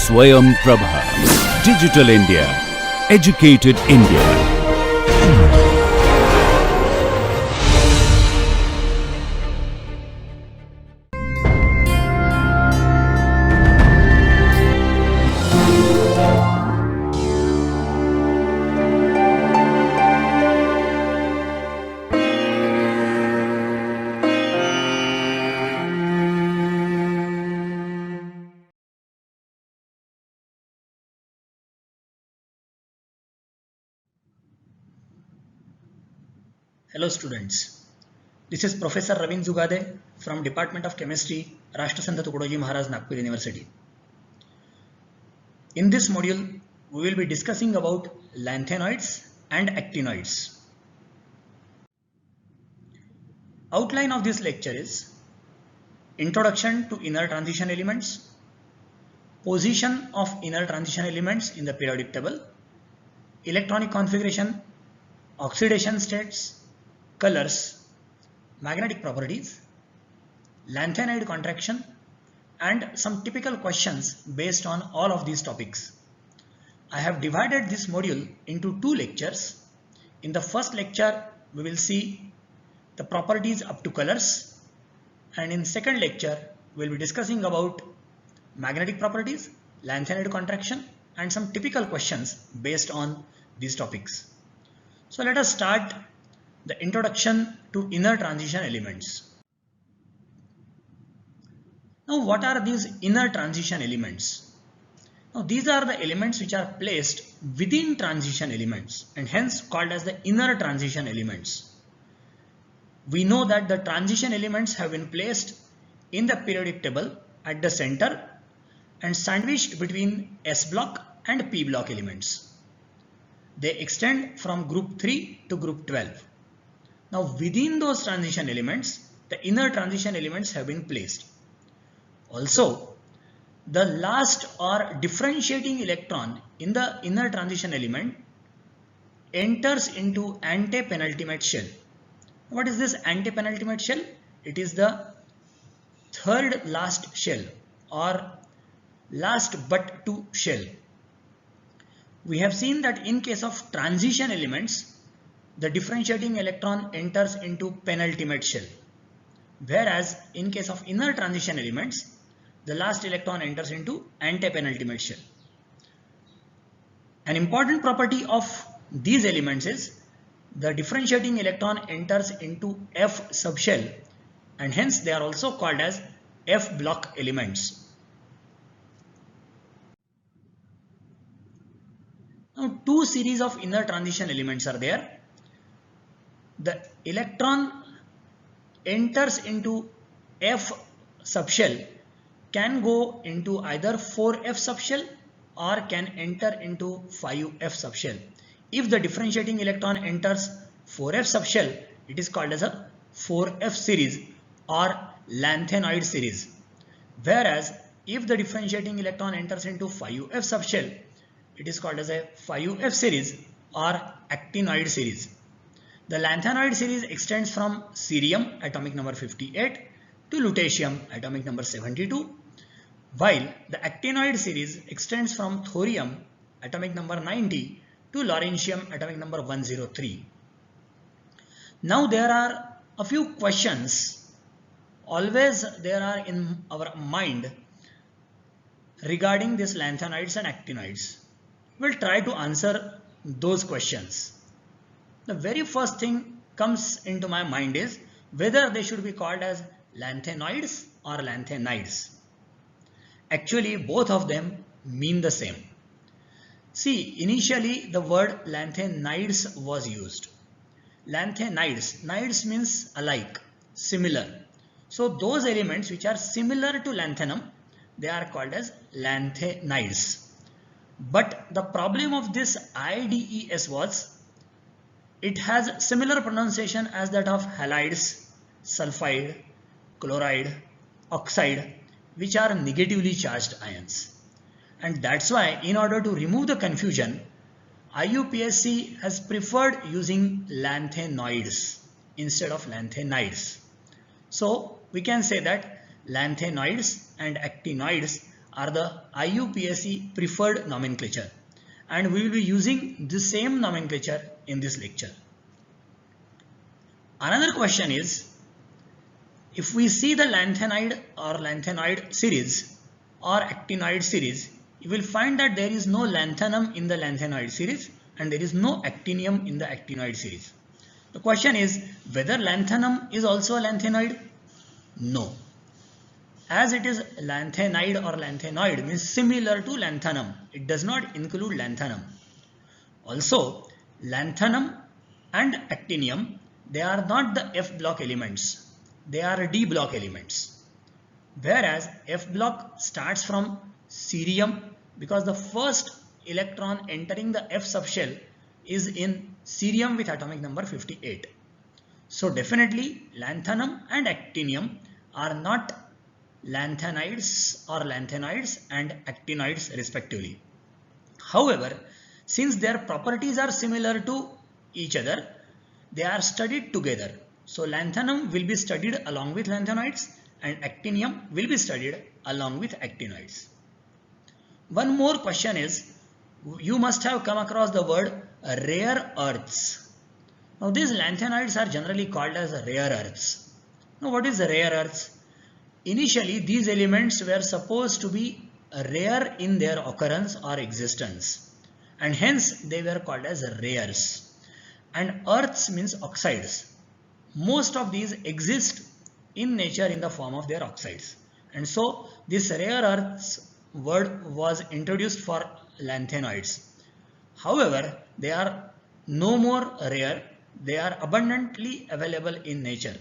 Swayam Prabha. Digital India. Educated India. Hello students, this is Professor Ravin Zugade from Department of Chemistry, Rashtrasant Tukodoji Maharaj, Nagpur University. In this module, we will be discussing about lanthanoids and actinoids. Outline of this lecture is Introduction to Inner Transition Elements, Position of Inner Transition Elements in the periodic table, Electronic configuration, Oxidation states, colors, magnetic properties, lanthanoid contraction, and some typical questions based on all of these topics. I have divided this module into two lectures. In the first lecture, we will see the properties up to colors, and in second lecture, we will be discussing about magnetic properties, lanthanoid contraction, and some typical questions based on these topics. So let us start the introduction to inner transition elements. Now, what are these inner transition elements? Now, these are the elements which are placed within transition elements and hence called as the inner transition elements. We know that the transition elements have been placed in the periodic table at the center and sandwiched between S block and P block elements. They extend from group 3 to group 12. Now, within those transition elements, the inner transition elements have been placed. Also, the last or differentiating electron in the inner transition element enters into antepenultimate shell. What is this antepenultimate shell? It is the third last shell or last but two shell. We have seen that in case of transition elements, the differentiating electron enters into penultimate shell, whereas in case of inner transition elements, the last electron enters into antepenultimate shell. An important property of these elements is the differentiating electron enters into F subshell and hence they are also called as F block elements. Now, two series of inner transition elements are there. The electron enters into F subshell can go into either 4F subshell or can enter into 5F subshell. If the differentiating electron enters 4F subshell, it is called as a 4F series or lanthanoid series. Whereas if the differentiating electron enters into 5F subshell, it is called as a 5F series or actinoid series. The lanthanoid series extends from cerium atomic number 58 to lutetium atomic number 72, while the actinoid series extends from thorium atomic number 90 to lawrencium atomic number 103. Now there are a few questions always there are in our mind regarding these lanthanoids and actinoids. We'll try to answer those questions. The very first thing comes into my mind is whether they should be called as lanthanoids or lanthanides. Actually, both of them mean the same. See, initially the word lanthanides was used. Lanthanides, nides means alike, similar. So those elements which are similar to lanthanum, they are called as lanthanides. But the problem of this IDES was it has similar pronunciation as that of halides, sulfide, chloride, oxide, which are negatively charged ions. And that's why in order to remove the confusion, IUPAC has preferred using lanthanoids instead of lanthanides. So we can say that lanthanoids and actinoids are the IUPAC preferred nomenclature, and we will be using the same nomenclature in this lecture. Another question is, if we see the lanthanide or lanthanoid series or actinoid series, you will find that there is no lanthanum in the lanthanoid series and there is no actinium in the actinoid series. The question is whether lanthanum is also a lanthanoid? No. As it is lanthanide or lanthanoid means similar to lanthanum, it does not include lanthanum. Also, lanthanum and actinium, they are not the F block elements, they are D block elements. Whereas F block starts from cerium because the first electron entering the F subshell is in cerium with atomic number 58. So definitely lanthanum and actinium are not lanthanides or lanthanoids and actinoids respectively. However, since their properties are similar to each other, they are studied together. So lanthanum will be studied along with lanthanoids and actinium will be studied along with actinoids. One more question is, you must have come across the word rare earths. Now these lanthanoids are generally called as rare earths. Now what is rare earths? Initially these elements were supposed to be rare in their occurrence or existence, and hence they were called as rares. And earths means oxides. Most of these exist in nature in the form of their oxides, and so this rare earths word was introduced for lanthanoids. However, they are no more rare, they are abundantly available in nature.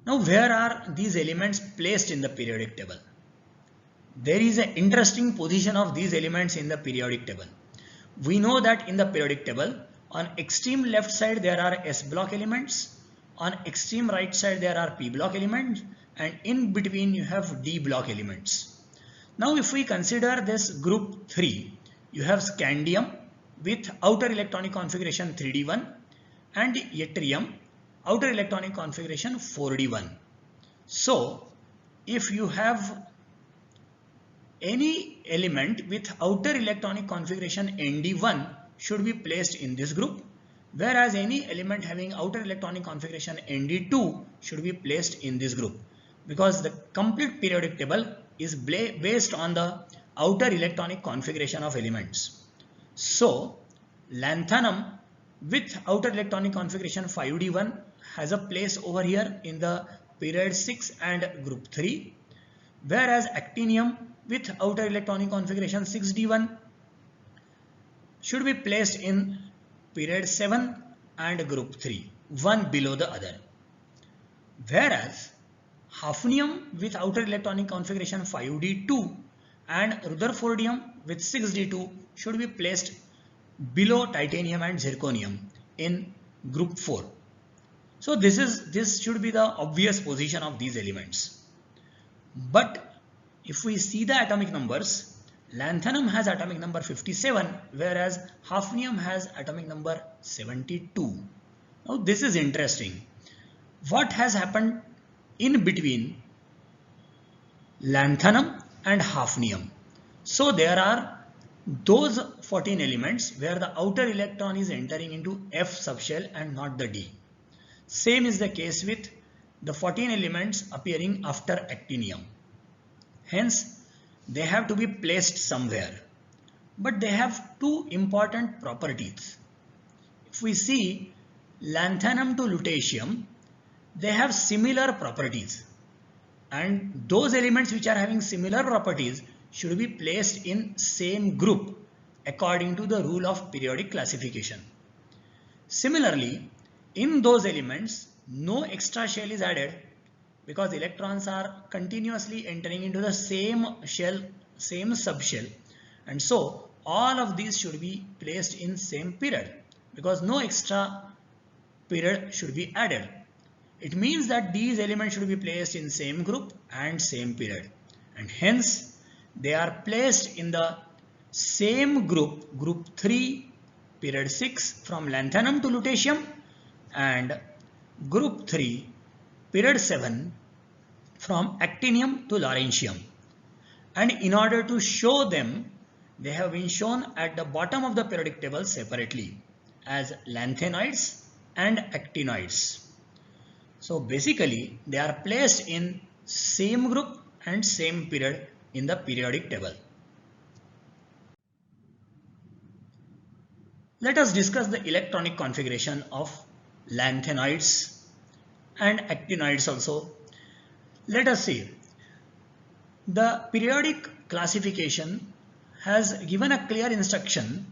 Now where are these elements placed in the periodic table? There is an interesting position of these elements in the periodic table. We know that in the periodic table, on extreme left side there are S block elements, on extreme right side there are P block elements, and in between you have D block elements. Now if we consider this group 3, you have scandium with outer electronic configuration 3d1 and yttrium outer electronic configuration 4d1. So if you have any element with outer electronic configuration nd1 should be placed in this group, whereas any element having outer electronic configuration nd2 should be placed in this group, because the complete periodic table is based on the outer electronic configuration of elements. So lanthanum with outer electronic configuration 5d1 has a place over here in the period 6 and group 3, whereas actinium with outer electronic configuration 6d1 should be placed in period 7 and group 3, one below the other. Whereas hafnium with outer electronic configuration 5d2 and rutherfordium with 6d2 should be placed below titanium and zirconium in group 4. So this should be the obvious position of these elements. But if we see the atomic numbers, lanthanum has atomic number 57, whereas hafnium has atomic number 72. Now this is interesting. What has happened in between lanthanum and hafnium? So there are those 14 elements where the outer electron is entering into F subshell and not the D. Same is the case with the 14 elements appearing after actinium. Hence, they have to be placed somewhere. But they have two important properties. If we see lanthanum to lutetium, they have similar properties. And those elements which are having similar properties should be placed in same group according to the rule of periodic classification. Similarly, in those elements, no extra shell is added because electrons are continuously entering into the same shell, same subshell, and so all of these should be placed in same period because no extra period should be added. It means that these elements should be placed in same group and same period, and hence they are placed in the same group, group 3, period 6 from lanthanum to lutetium, and group 3, period 7 from actinium to lawrencium. And in order to show them, they have been shown at the bottom of the periodic table separately as lanthanoids and actinoids. So basically they are placed in same group and same period in the periodic table. Let us discuss the electronic configuration of lanthanoids and actinoids also. Let us see. The periodic classification has given a clear instruction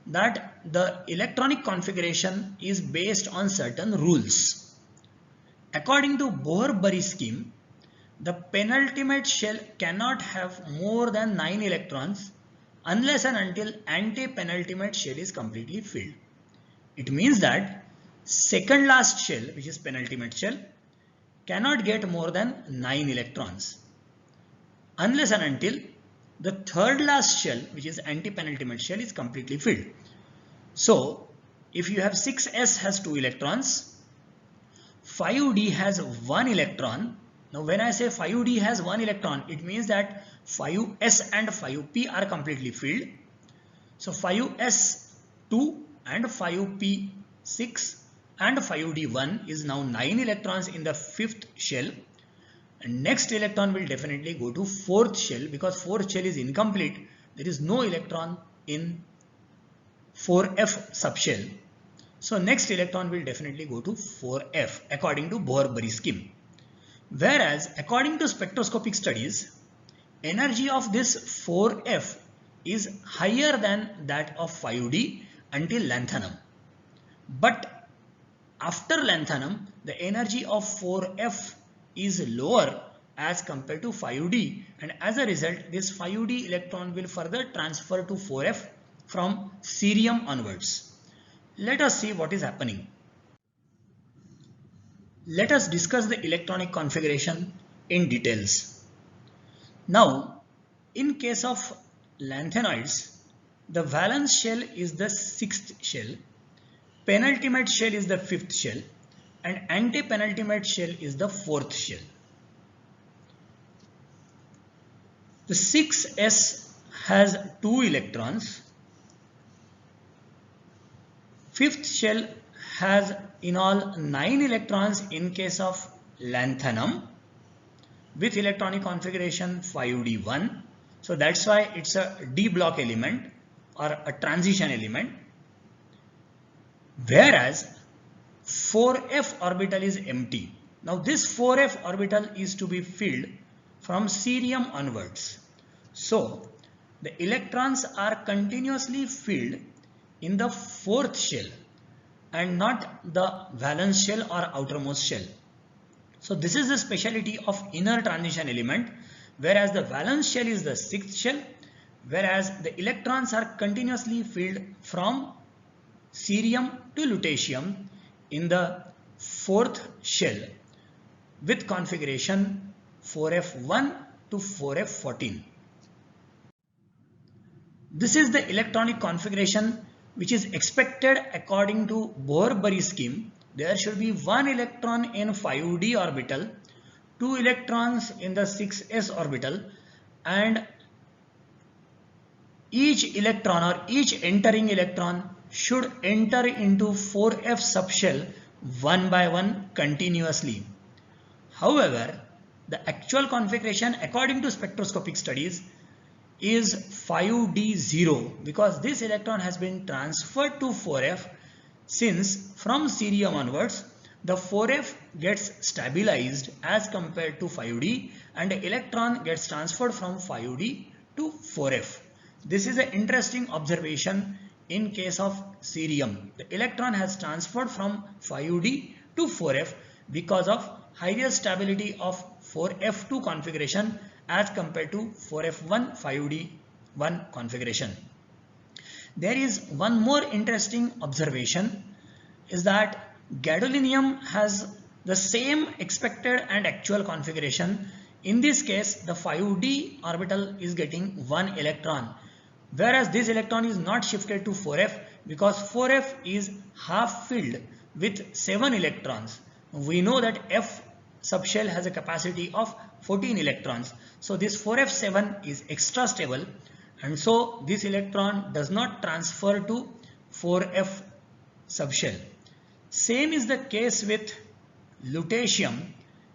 that the electronic configuration is based on certain rules. According to Bohr-Bury scheme, the penultimate shell cannot have more than 9 electrons unless and until anti-penultimate shell is completely filled. It means that second last shell, which is penultimate shell, cannot get more than 9 electrons unless and until the third last shell, which is anti-penultimate shell, is completely filled. So if you have 6s has 2 electrons, 5d has 1 electron. Now when I say 5d has 1 electron, it means that 5s and 5p are completely filled. So 5s2 and 5p6 and 5d1 is now 9 electrons in the fifth shell. And next electron will definitely go to fourth shell, because fourth shell is incomplete. There is no electron in 4f subshell. So next electron will definitely go to 4f according to Bohr-Bury scheme. Whereas according to spectroscopic studies, energy of this 4f is higher than that of 5d until lanthanum. But after lanthanum, the energy of 4f is lower as compared to 5d, and as a result this 5d electron will further transfer to 4f from cerium onwards. Let us see what is happening. Let us discuss the electronic configuration in details. Now, in case of lanthanoids, the valence shell is the sixth shell, penultimate shell is the fifth shell, and anti-penultimate shell is the fourth shell. The 6s has 2 electrons. Fifth shell has in all 9 electrons in case of lanthanum with electronic configuration 5d1. So that's why it's a d block element or a transition element. Whereas 4f orbital is empty. Now this 4f orbital is to be filled from cerium onwards. So the electrons are continuously filled in the fourth shell and not the valence shell or outermost shell. So this is the speciality of inner transition element, whereas the valence shell is the sixth shell, whereas the electrons are continuously filled from cerium to lutetium in the fourth shell with configuration 4f1 to 4f14. This is the electronic configuration which is expected according to Bohr-Bury scheme. There should be 1 electron in 5d orbital, 2 electrons in the 6s orbital, and each electron or each entering electron should enter into 4f subshell one by one continuously. However, the actual configuration according to spectroscopic studies is 5d0, because this electron has been transferred to 4f, since from cerium onwards the 4f gets stabilized as compared to 5d and the electron gets transferred from 5d to 4f. This is an interesting observation in case of cerium. The electron has transferred from 5d to 4f because of higher stability of 4f2 configuration as compared to 4f1 5d1 configuration. There is one more interesting observation, is that gadolinium has the same expected and actual configuration. In this case, the 5d orbital is getting 1 electron, whereas this electron is not shifted to 4f because 4f is half filled with 7 electrons. We know that f subshell has a capacity of 14 electrons. So this 4f7 is extra stable, and so this electron does not transfer to 4f subshell. Same is the case with lutetium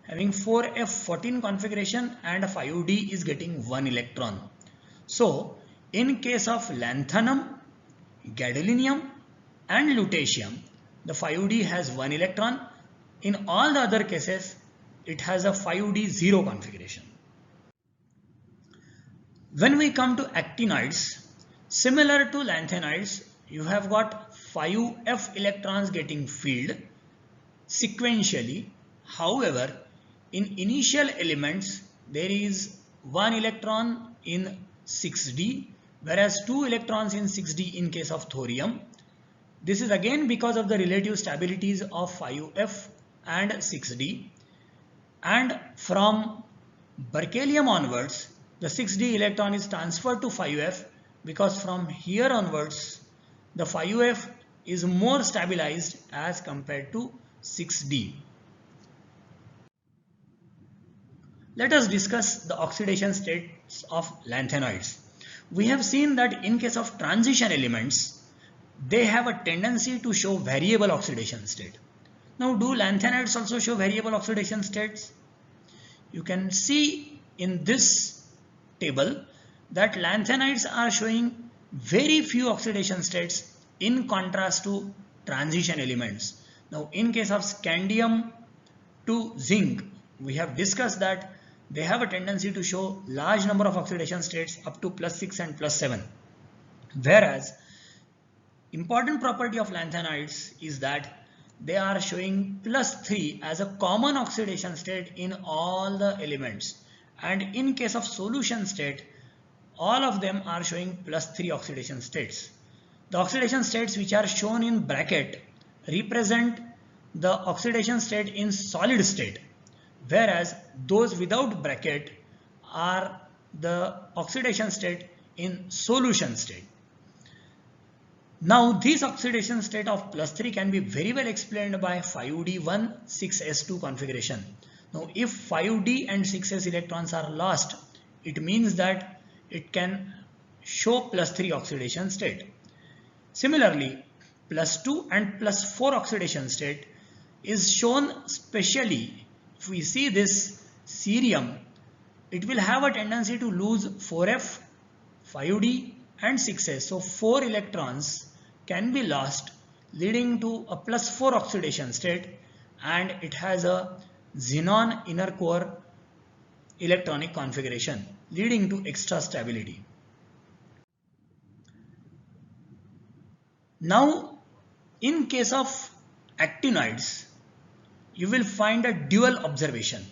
having 4f14 configuration and 5d is getting 1 electron. So in case of lanthanum, gadolinium and lutetium, the 5d has 1 electron. In all the other cases, it has a 5d0 configuration. When we come to actinides, similar to lanthanides, you have got 5f electrons getting filled sequentially. However, in initial elements, there is 1 electron in 6d, whereas 2 electrons in 6d in case of thorium. This is again because of the relative stabilities of 5f and 6d. And from berkelium onwards, the 6d electron is transferred to 5f, because from here onwards, the 5f is more stabilized as compared to 6d. Let us discuss the oxidation states of lanthanoids. We have seen that in case of transition elements, they have a tendency to show variable oxidation state. Now, do lanthanides also show variable oxidation states? You can see in this table that lanthanides are showing very few oxidation states in contrast to transition elements. Now, in case of scandium to zinc, we have discussed that they have a tendency to show large number of oxidation states up to +6 and +7. Whereas important property of lanthanides is that they are showing +3 as a common oxidation state in all the elements, and in case of solution state, all of them are showing +3 oxidation states. The oxidation states which are shown in bracket represent the oxidation state in solid state, whereas those without bracket are the oxidation state in solution state. Now, this oxidation state of +3 can be very well explained by 5d1 6s2 configuration. Now, if 5d and 6s electrons are lost, it means that it can show +3 oxidation state. Similarly, +2 and +4 oxidation state is shown specially. If we see this cerium, it will have a tendency to lose 4f, 5d and 6s. So 4 electrons can be lost, leading to a +4 oxidation state, and it has a xenon inner core electronic configuration, leading to extra stability. Now, in case of actinides, you will find a dual observation.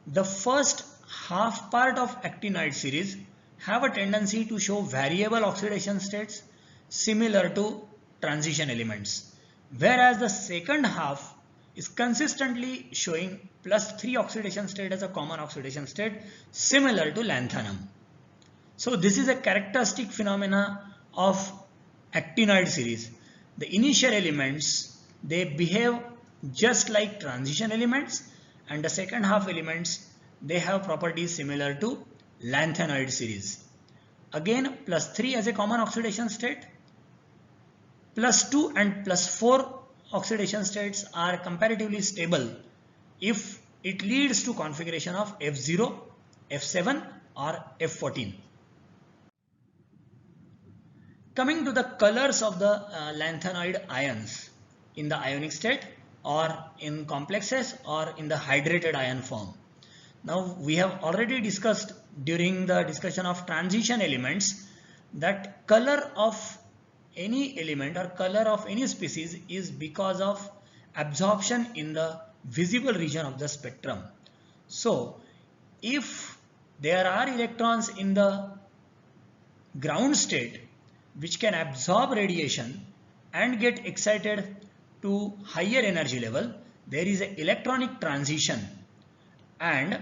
The first half part of actinide series have a tendency to show variable oxidation states similar to transition elements, whereas the second half is consistently showing +3 oxidation state as a common oxidation state similar to lanthanum. So this is a characteristic phenomena of actinide series. The initial elements, they behave just like transition elements, and the second half elements, they have properties similar to lanthanoid series. Again, +3 as a common oxidation state, +2 and +4 oxidation states are comparatively stable if it leads to configuration of F0, F7 or F14. Coming to the colors of the lanthanoid ions in the ionic state or in complexes or in the hydrated ion form. Now, we have already discussed during the discussion of transition elements that color of any element or color of any species is because of absorption in the visible region of the spectrum. So, if there are electrons in the ground state which can absorb radiation and get excited to higher energy level, there is an electronic transition, and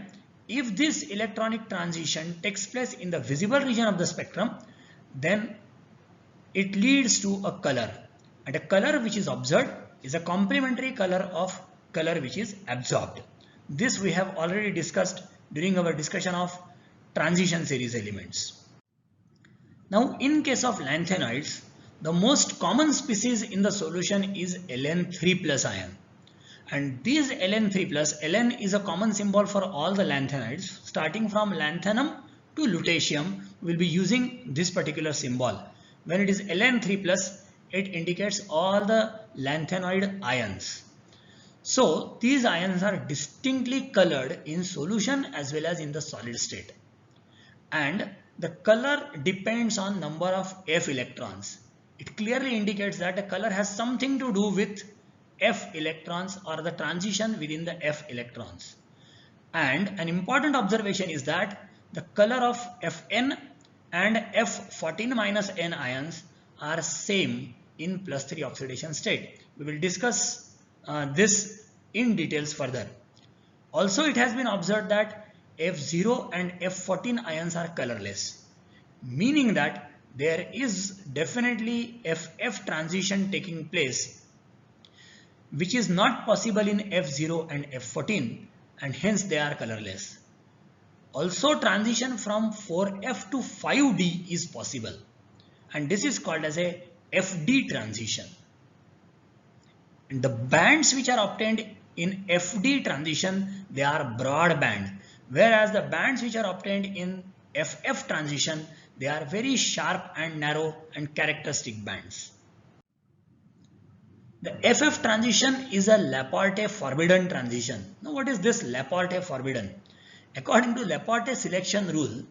if this electronic transition takes place in the visible region of the spectrum, then it leads to a color, and a color which is observed is a complementary color of color which is absorbed. This we have already discussed during our discussion of transition series elements. Now in case of lanthanoids, the most common species in the solution is Ln3 plus ion. And these Ln3 plus, Ln is a common symbol for all the lanthanoids. Starting from lanthanum to lutetium, we will be using this particular symbol. When it is Ln3 plus, it indicates all the lanthanoid ions. So these ions are distinctly colored in solution as well as in the solid state. And the color depends on number of F electrons. It clearly indicates that the color has something to do with F electrons or the transition within the F electrons. And an important observation is that the color of Fn and F14 minus N ions are same in +3 oxidation state. We will discuss this in details further. Also, it has been observed that F0 and F14 ions are colorless, meaning that there is definitely FF transition taking place, which is not possible in F0 and F14, and hence they are colorless. Also, transition from 4F to 5D is possible, and this is called as a FD transition. And the bands which are obtained in FD transition, they are broad band, whereas the bands which are obtained in FF transition, they are very sharp and narrow and characteristic bands. The FF transition is a Laporte forbidden transition. Now what is this Laporte forbidden? According to Laporte selection rule,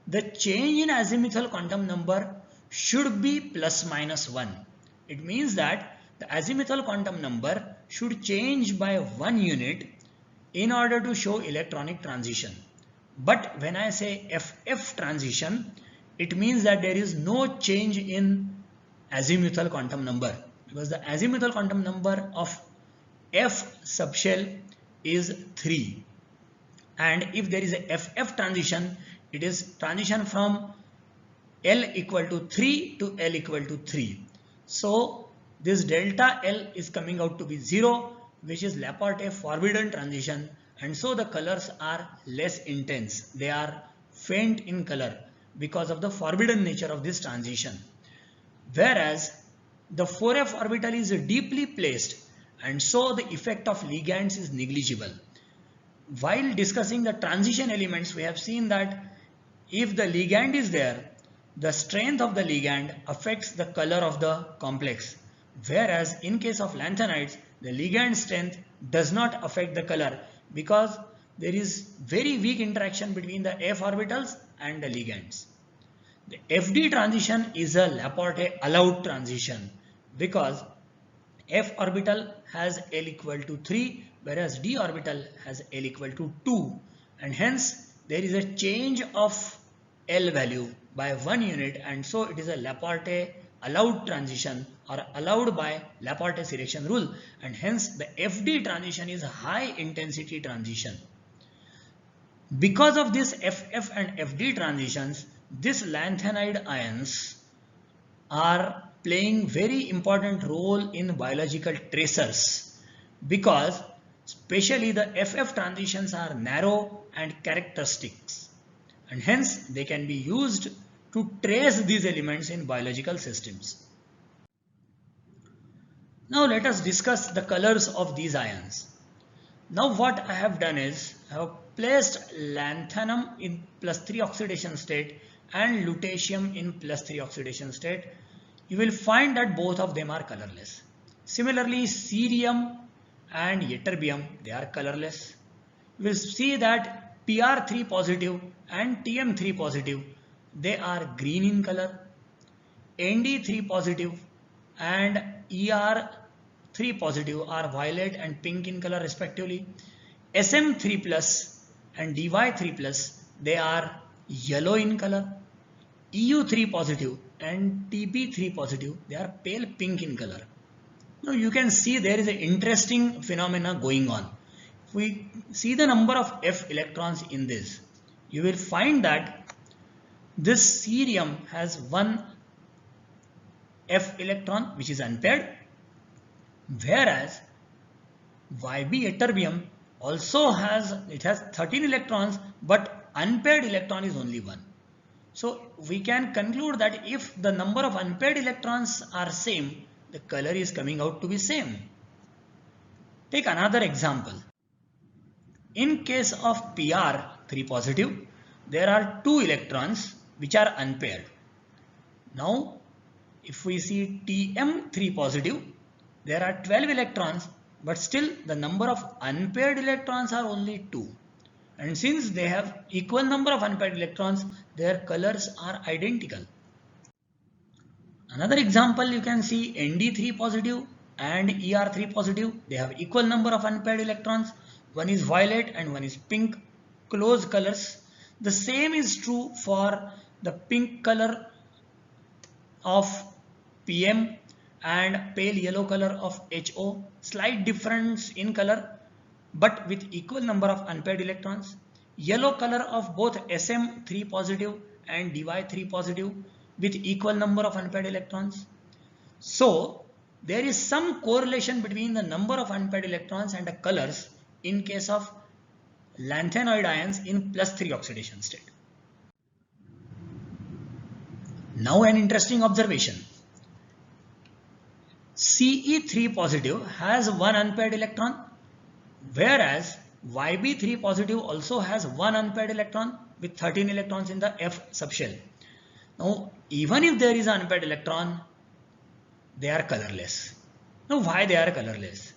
the change in azimuthal quantum number should be plus minus 1. It means that the azimuthal quantum number should change by 1 unit in order to show electronic transition. But when I say FF transition, it means that there is no change in azimuthal quantum number, because the azimuthal quantum number of F subshell is 3. And if there is a FF transition, it is transition from L equal to 3 to L equal to 3. So this delta L is coming out to be 0, which is Laporte forbidden transition, and so the colors are less intense. They are faint in color because of the forbidden nature of this transition. Whereas the 4f orbital is deeply placed, and so the effect of ligands is negligible. While discussing the transition elements, we have seen that if the ligand is there, the strength of the ligand affects the color of the complex. Whereas in case of lanthanides, the ligand strength does not affect the color because there is very weak interaction between the f orbitals and the ligands. The FD transition is a Laporte allowed transition because f orbital has L equal to 3, whereas d orbital has L equal to 2, and hence there is a change of L value by 1 unit, and so it is a Laporte allowed transition or allowed by Laporte selection rule, and hence the FD transition is a high intensity transition. Because of this FF and FD transitions, these lanthanide ions are playing very important role in biological tracers, because especially the FF transitions are narrow and characteristics, and hence they can be used to trace these elements in biological systems. Now let us discuss the colors of these ions. Now what I have done is I have placed lanthanum in +3 oxidation state and lutetium in +3 oxidation state. You will find that both of them are colorless. Similarly, cerium and ytterbium, they are colorless. You will see that PR3 positive and TM3 positive, they are green in color. ND3 positive and ER3 positive are violet and pink in color respectively. SM3 plus and DY3 plus, they are yellow in color. EU3 positive and TB3 positive, they are pale pink in color. Now you can see there is an interesting phenomena going on. If we see the number of F electrons in this, you will find that this cerium has one F electron which is unpaired, whereas YB ytterbium also has 13 electrons, but unpaired electron is only 1. So we can conclude that if the number of unpaired electrons are same, the color is coming out to be same. Take another example. In case of Pr 3 positive, there are 2 electrons which are unpaired. Now if we see Tm 3 positive, there are 12 electrons, but still the number of unpaired electrons are only 2. And since they have equal number of unpaired electrons, their colors are identical. Another example, you can see Nd3 positive and Er3 positive. They have equal number of unpaired electrons. One is violet and one is pink, close colors. The same is true for the pink color of Pm and pale yellow color of HO. Slight difference in color, but with equal number of unpaired electrons. Yellow color of both Sm3 positive and Dy3 positive with equal number of unpaired electrons. So there is some correlation between the number of unpaired electrons and the colors in case of lanthanoid ions in +3 oxidation state. Now an interesting observation. Ce3 positive has one unpaired electron, whereas Yb3 positive also has one unpaired electron with 13 electrons in the F subshell. Now even if there is an unpaired electron, they are colorless. Now why they are colorless?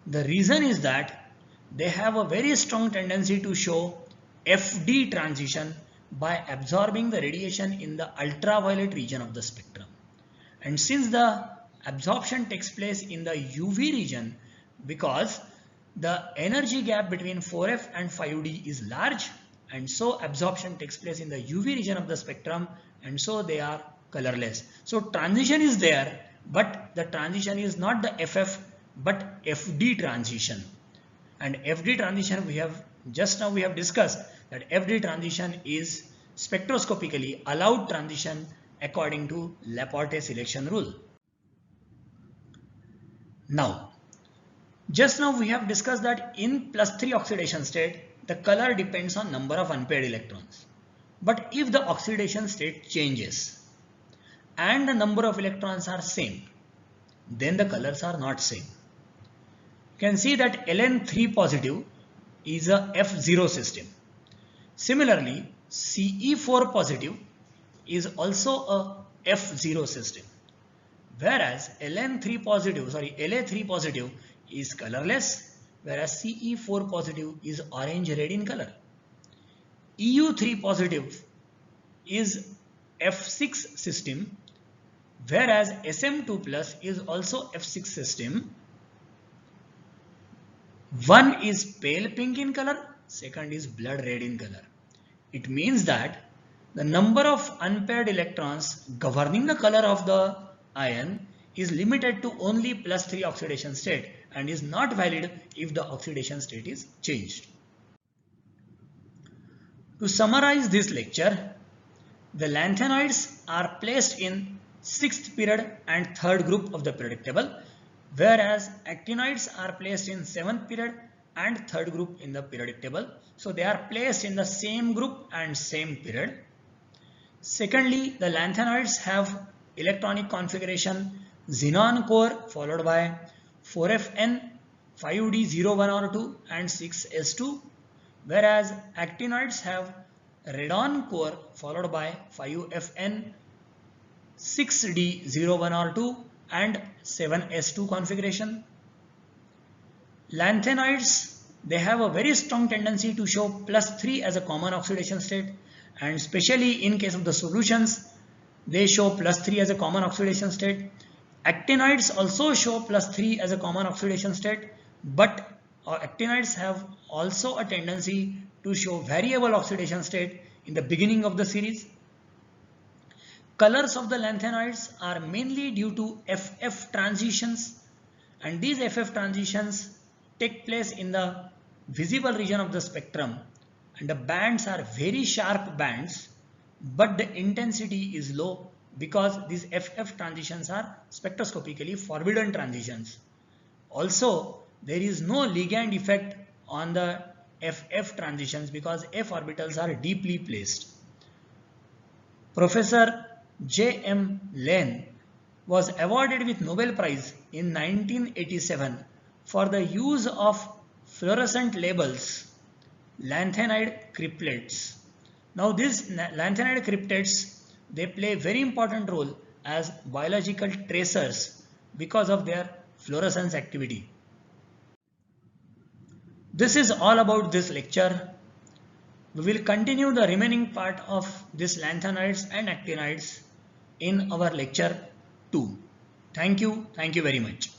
The reason is that they have a very strong tendency to show FD transition by absorbing the radiation in the ultraviolet region of the spectrum. And since the absorption takes place in the UV region, because the energy gap between 4F and 5D is large, and so absorption takes place in the UV region of the spectrum, and so they are colorless. So transition is there, but the transition is not the FF but FD transition. And FD transition we have discussed that FD transition is spectroscopically allowed transition according to Laporte selection rule. Now, just now we have discussed that in +3 oxidation state, the color depends on number of unpaired electrons. But if the oxidation state changes and the number of electrons are same, then the colors are not same. You can see that Ln3 positive is a F0 system. Similarly, Ce4 positive is also a F0 system. Whereas La3 positive is colorless, whereas Ce4 positive is orange red in color. Eu3 positive is F6 system, whereas Sm2 plus is also F6 system. One is pale pink in color, second is blood red in color. It means that the number of unpaired electrons governing the color of the ion is limited to only +3 oxidation state and is not valid if the oxidation state is changed. To summarize this lecture, the lanthanoids are placed in 6th period and 3rd group of the periodic table, whereas actinoids are placed in 7th period and 3rd group in the periodic table. So they are placed in the same group and same period. Secondly, the lanthanoids have electronic configuration xenon core followed by 4Fn, 5D0, 1 or 2 and 6S2, whereas actinoids have radon core followed by 5Fn, 6D0, 1 or 2 and 7S2 configuration. Lanthanoids, they have a very strong tendency to show +3 as a common oxidation state, and especially in case of the solutions, they show +3 as a common oxidation state. Actinoids also show +3 as a common oxidation state, but actinoids have also a tendency to show variable oxidation state in the beginning of the series. Colors of the lanthanoids are mainly due to FF transitions, and these FF transitions take place in the visible region of the spectrum, and the bands are very sharp bands, but the intensity is low because these FF transitions are spectroscopically forbidden transitions. Also, there is no ligand effect on the FF transitions because F orbitals are deeply placed. Professor J.M. Lane was awarded with Nobel Prize in 1987 for the use of fluorescent labels, lanthanide crypteds. Now these lanthanide crypteds, they play a very important role as biological tracers because of their fluorescence activity. This is all about this lecture. We will continue the remaining part of this lanthanides and actinides in our lecture 2. Thank you very much.